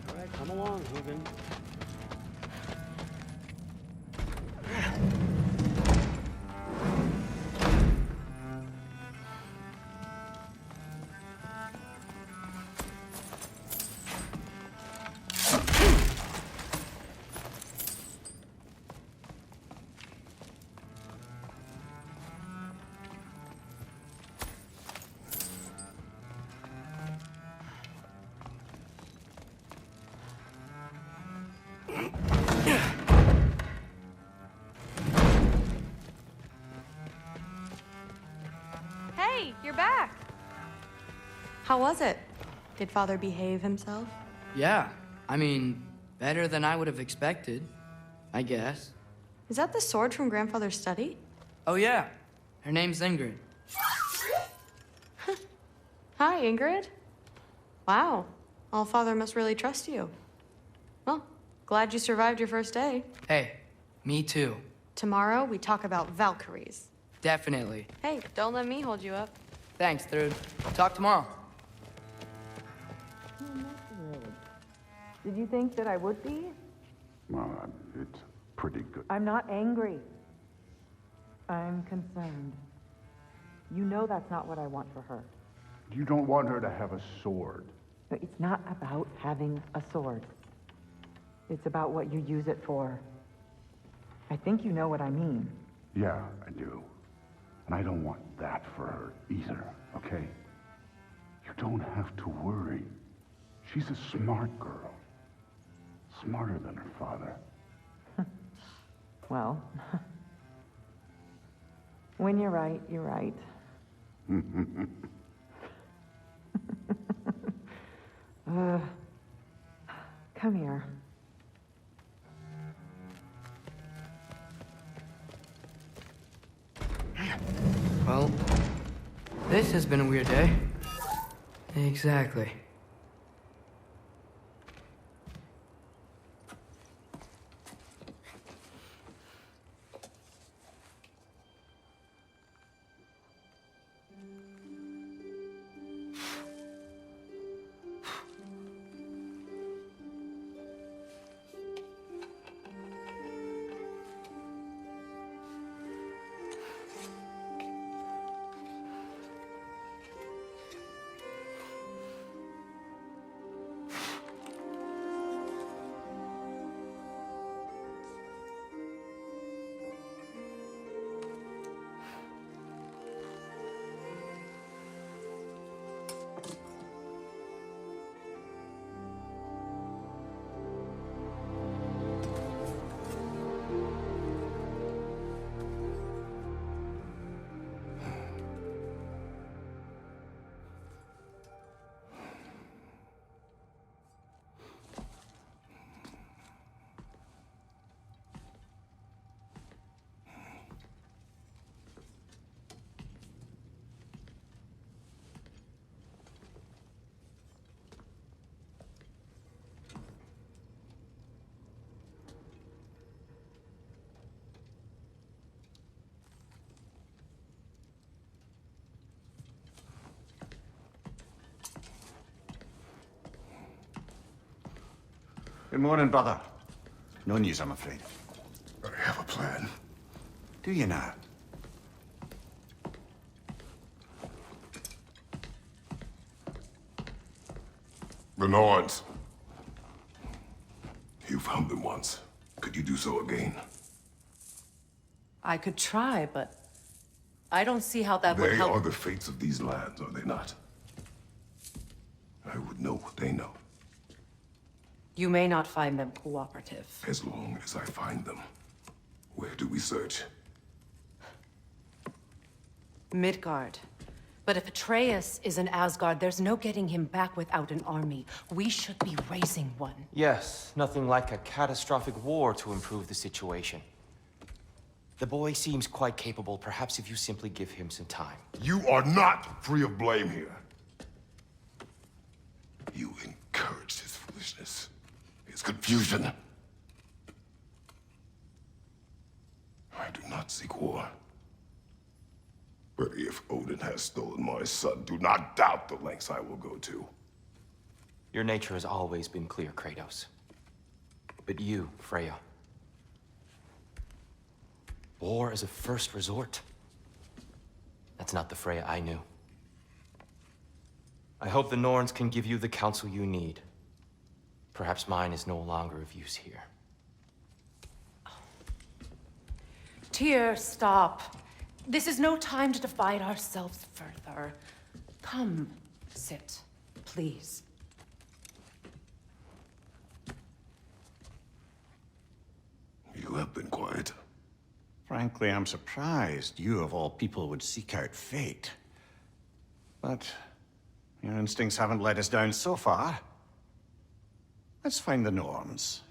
All right, come along, Hugin. Hey, you're back. How was it? Did Father behave himself? Yeah, I mean, better than I would have expected, I guess. Is that the sword from Grandfather's study? Oh yeah, her name's Ingrid. Hi, Ingrid. Wow, All-Father must really trust you. Well, glad you survived your first day. Hey, me too. Tomorrow, we talk about Valkyries. Definitely. Hey, don't let me hold you up. Thanks, Thrude. Talk tomorrow. Did you think that I would be? Well, it's pretty good. I'm not angry. I'm concerned. You know that's not what I want for her. You don't want her to have a sword. But it's not about having a sword. It's about what you use it for. I think you know what I mean. Yeah, I do. And I don't want that for her either, okay? You don't have to worry. She's a smart girl. Smarter than her father. Well, when you're right, you're right. Come here. Well, this has been a weird day. Exactly. Good morning, brother. No news, I'm afraid. I have a plan. Do you now? The Norns. You found them once. Could you do so again? I could try, but I don't see how that would They help. are the fates of these lands, are they not? I would know what they know, You may not find them cooperative. as long as I find them. Where do we search? Midgard. But if Atreus is in Asgard, there's no getting him back without an army. We should be raising one. Yes, nothing like a catastrophic war to improve the situation. The boy seems quite capable. Perhaps if you simply give him some time. You are not free of blame here. You encouraged his foolishness, his confusion. I do not seek war. If Odin has stolen my son, do not doubt the lengths I will go to. Your nature has always been clear, Kratos. But you, Freya. War is a first resort. That's not the Freya I knew. I hope the Norns can give you the counsel you need. Perhaps mine is no longer of use here. Tyr, stop. This is no time to divide ourselves further. Come, sit, please. You have been quiet. Frankly, I'm surprised you, of all people, would seek out fate. But your instincts haven't let us down so far. Let's find the Norns.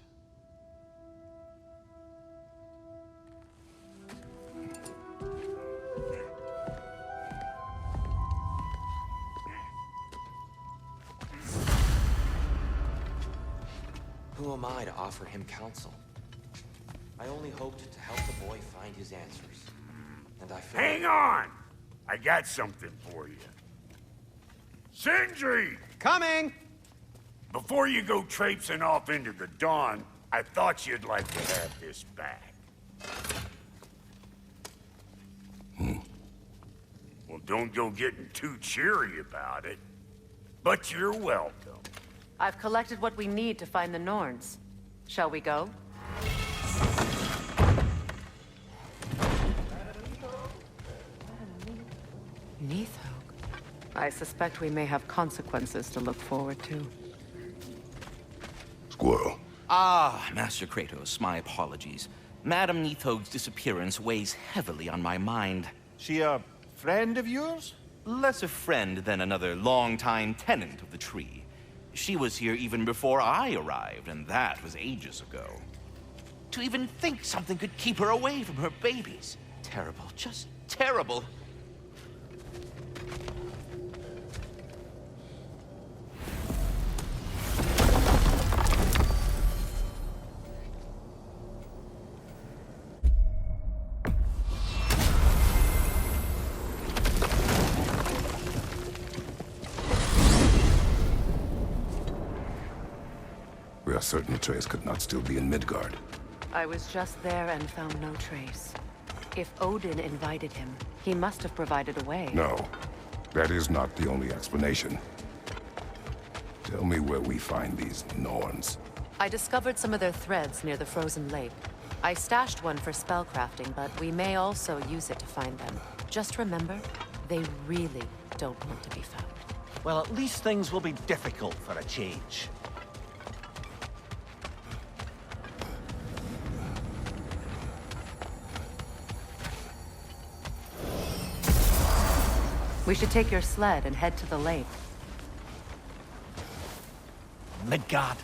Who am I to offer him counsel? I only hoped to help the boy find his answers. And I feel... Hang on! I got something for you. Sindri! Coming! Before you go traipsing off into the dawn, I thought you'd like to have this back. Well, don't go getting too cheery about it. But you're welcome. I've collected what we need to find the Norns. Shall we go? Neathog. I suspect we may have consequences to look forward to. Squirrel. Ah, Master Kratos, my apologies. Madame Neathog's disappearance weighs heavily on my mind. She a friend of yours? Less a friend than another longtime tenant of the tree. She was here even before I arrived, and that was ages ago. To even think something could keep her away from her babies. Terrible, just terrible. We are certain Atreus could not still be in Midgard. I was just there and found no trace. If Odin invited him, he must have provided a way. No, that is not the only explanation. Tell me where we find these Norns. I discovered some of their threads near the frozen lake. I stashed one for spellcrafting, but we may also use it to find them. Just remember, they really don't want to be found. Well, at least things will be difficult for a change. We should take your sled and head to the lake. Midgard.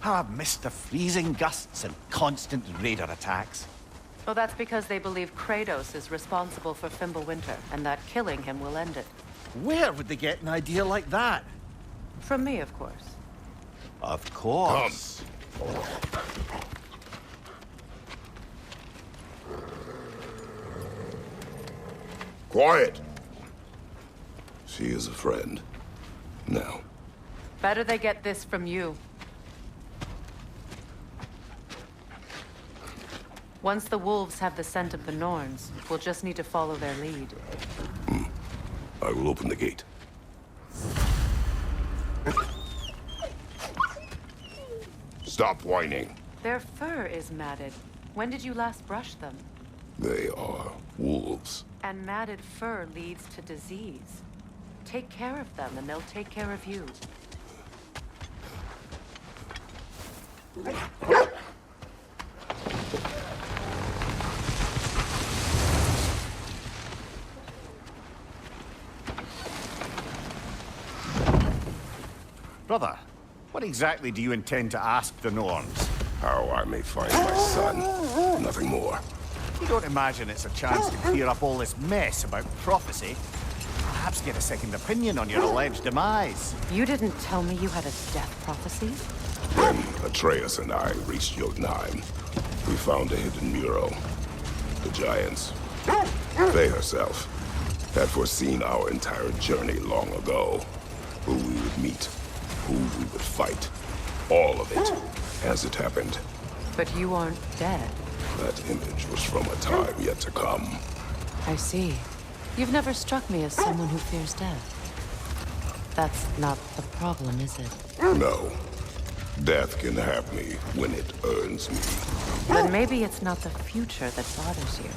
How I've missed the freezing gusts and constant raider attacks. Well, that's because they believe Kratos is responsible for Fimbulwinter, and that killing him will end it. Where would they get an idea like that? From me, of course. Of course. Quiet! She is a friend. Now. Better they get this from you. Once the wolves have the scent of the Norns, we'll just need to follow their lead. I will open the gate. Stop whining. Their fur is matted. When did you last brush them? They are wolves. And matted fur leads to disease. Take care of them, and they'll take care of you. Brother, what exactly do you intend to ask the Norns? How I may find my son. Nothing more. You don't imagine it's a chance to clear up all this mess about prophecy? Perhaps get a second opinion on your alleged demise. You didn't tell me you had a death prophecy? When Atreus and I reached Jotunheim, we found a hidden mural. The giants, Faye herself, had foreseen our entire journey long ago. Who we would meet, who we would fight. All of it, as it happened. But you aren't dead. That image was from a time yet to come. I see. You've never struck me as someone who fears death. That's not the problem, is it? No. Death can have me when it earns me. Then maybe it's not the future that bothers you.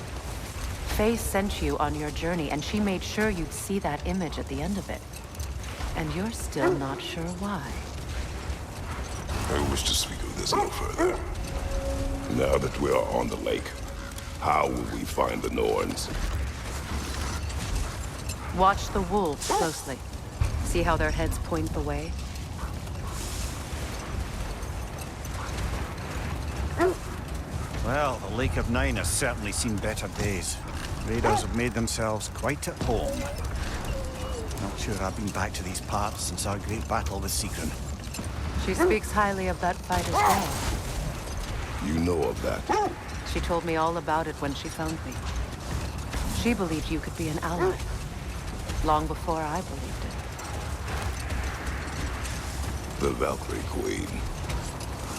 Faye sent you on your journey, and she made sure you'd see that image at the end of it. And you're still not sure why. I wish to speak of this no further. Now that we are on the lake, how will we find the Norns? Watch the wolves closely. See how their heads point the way? Well, the Lake of Nine has certainly seen better days. Raiders have made themselves quite at home. Not sure I've been back to these parts since our great battle with Sigrun. She speaks highly of that fight as well. You know of that? She told me all about it when she found me. She believed you could be an ally. Long before I believed it. The Valkyrie Queen.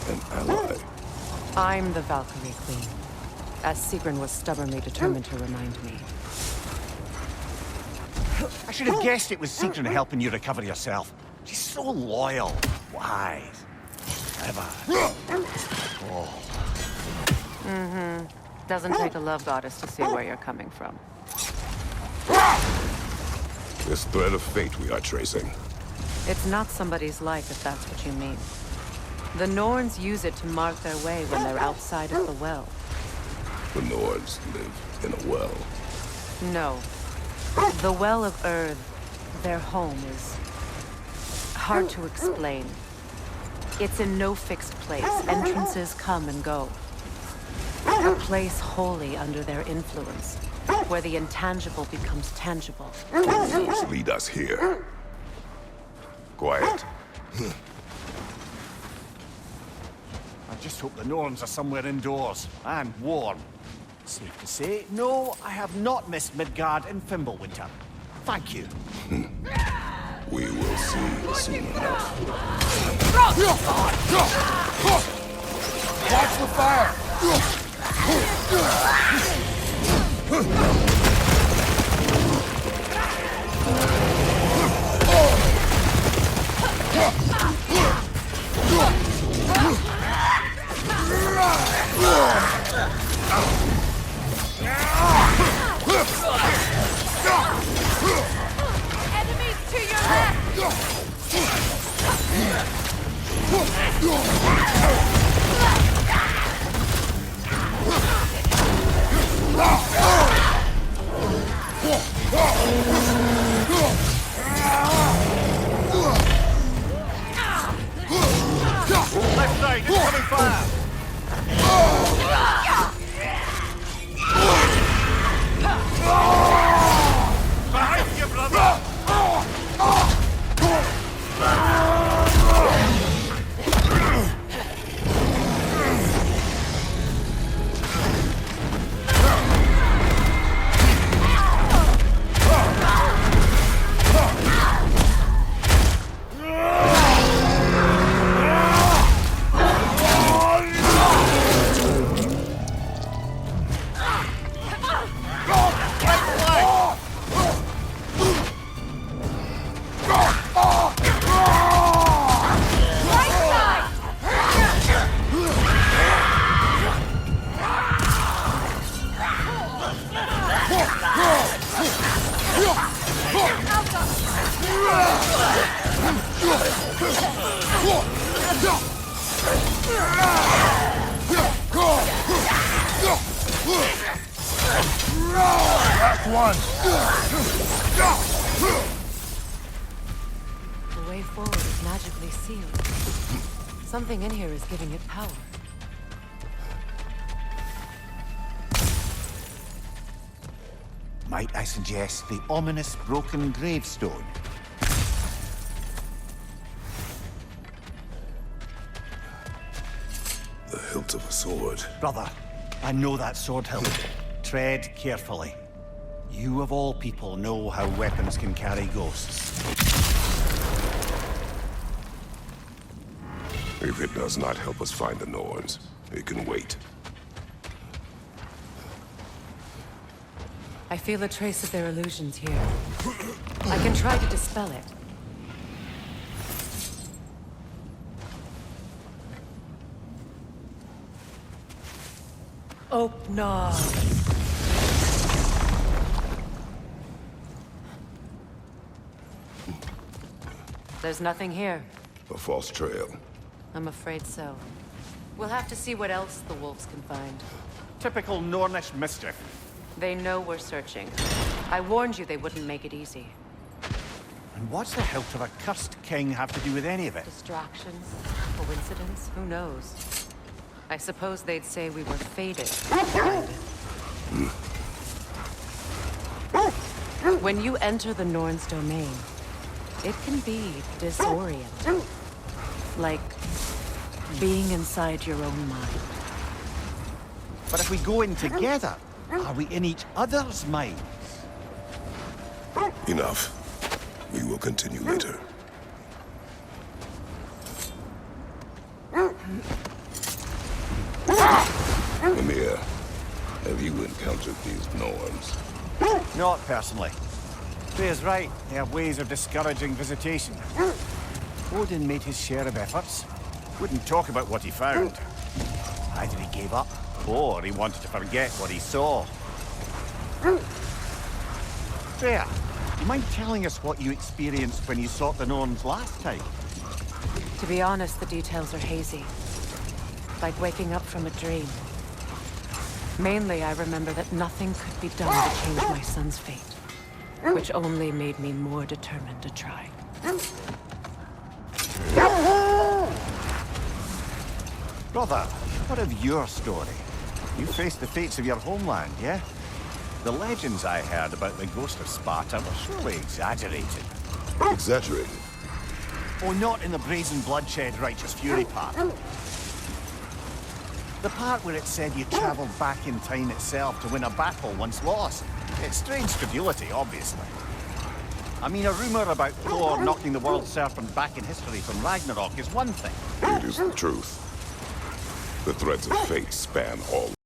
An ally. I'm the Valkyrie Queen. As Sigrun was stubbornly determined to remind me. I should have guessed it was Sigrun helping you recover yourself. She's so loyal, wise, clever. Oh. Mm-hmm. Doesn't take a love goddess to see where you're coming from. This thread of fate we are tracing. It's not somebody's life, if that's what you mean. The Norns use it to mark their way when they're outside of the well. The Norns live in a well. No. The Well of Earth, their home, is hard to explain. It's in no fixed place. Entrances come and go. A place wholly under their influence, where the intangible becomes tangible. Wolves lead us here. Quiet. I just hope the Norns are somewhere indoors and warm. Safe to say, no, I have not missed Midgard in Fimbulwinter. Thank you. We will see soon enough. Watch the fire! Enemies to your left! Left side, incoming fire! Behind you, brother! The way forward is magically sealed. Something in here is giving it power. Might I suggest the ominous broken gravestone? The hilt of a sword. Brother, I know that sword hilt. Tread carefully. You of all people know how weapons can carry ghosts. If it does not help us find the Norns, it can wait. I feel a trace of their illusions here. I can try to dispel it. Oh, no. There's nothing here. A false trail. I'm afraid so. We'll have to see what else the wolves can find. Typical Nornish mischief. They know we're searching. I warned you they wouldn't make it easy. And what's the hilt of a cursed king have to do with any of it? Distractions? Coincidence? Who knows? I suppose they'd say we were fated. When you enter the Norn's domain, it can be disorienting. Like being inside your own mind. But if we go in together, are we in each other's minds? Enough. We will continue later. Mimir, have you encountered these Norns? Not personally. Freya's right. They have ways of discouraging visitation. Odin made his share of efforts. Wouldn't talk about what he found. Either he gave up, or he wanted to forget what he saw. Freya, do you mind telling us what you experienced when you sought the Norns last time? To be honest, the details are hazy. Like waking up from a dream. Mainly, I remember that nothing could be done to change my son's fate. Which only made me more determined to try. Brother, what of your story? You faced the fates of your homeland, yeah? The legends I heard about the ghost of Sparta were surely exaggerated. Exaggerated? Oh, not in the brazen bloodshed righteous fury part. The part where it said you traveled back in time itself to win a battle once lost. It's strange credulity, obviously. I mean, a rumor about Thor knocking the world serpent back in history from Ragnarok is one thing. It is the truth. The threads of fate span all